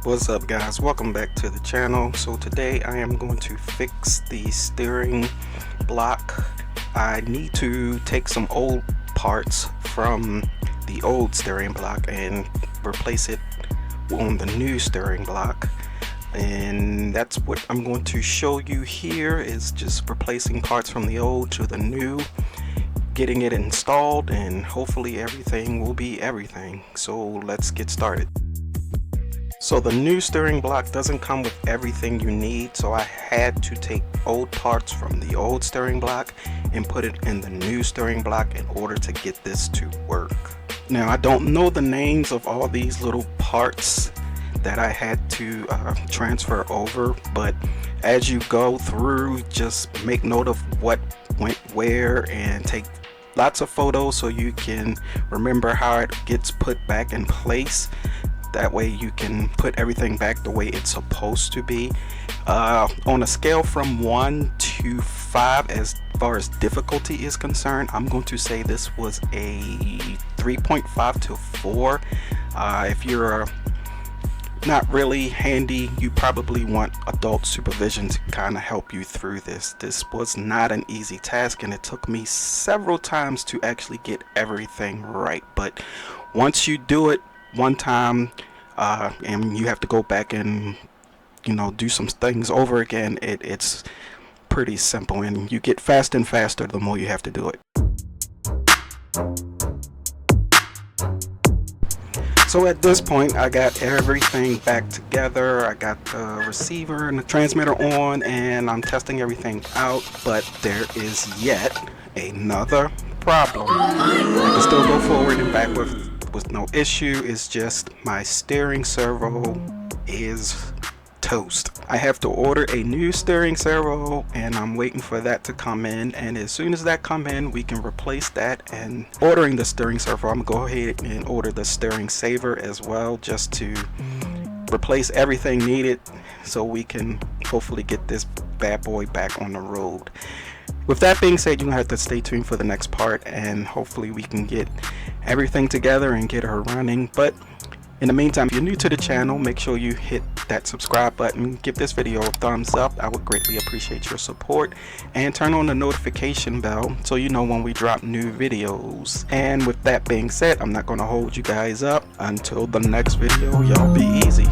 What's up guys, welcome back to the channel. So today I am going to fix the steering block. I need to take some old parts from the old steering block and replace it on the new steering block, and that's what I'm going to show you here, is just replacing parts from the old to the new, getting it installed, and hopefully everything will be everything. So let's get started. So the new steering block doesn't come with everything you need, so I had to take old parts from the old steering block and put it in the new steering block in order to get this to work. Now I don't know the names of all these little parts that I had to transfer over, but as you go through, just make note of what went where and take lots of photos so you can remember how it gets put back in place. That way you can put everything back the way it's supposed to be. On a scale from 1 to 5 as far as difficulty is concerned, I'm going to say this was a 3.5 to 4. If you're not really handy, you probably want adult supervision to kind of help you through this. This was not an easy task, and it took me several times to actually get everything right. But once you do it one time and you have to go back and do some things over again, it's pretty simple, and you get faster and faster the more you have to do it. So at this point I got everything back together. I got the receiver and the transmitter on, and I'm testing everything out, but there is yet another problem. I can still go forward and back with no issue. It's just my steering servo is toast. I have to order a new steering servo, and I'm waiting for that to come in, and as soon as that come in we can replace that. And ordering the steering servo, I'm gonna go ahead and order the steering saver as well, just to replace everything needed so we can hopefully get this bad boy back on the road. With that being said, you're gonna have to stay tuned for the next part, and hopefully we can get everything together and get her running. But in the meantime, if you're new to the channel, make sure you hit that subscribe button, give this video a thumbs up. I would greatly appreciate your support, and turn on the notification bell so you know when we drop new videos. And with that being said, I'm not going to hold you guys up. Until the next video, y'all be easy.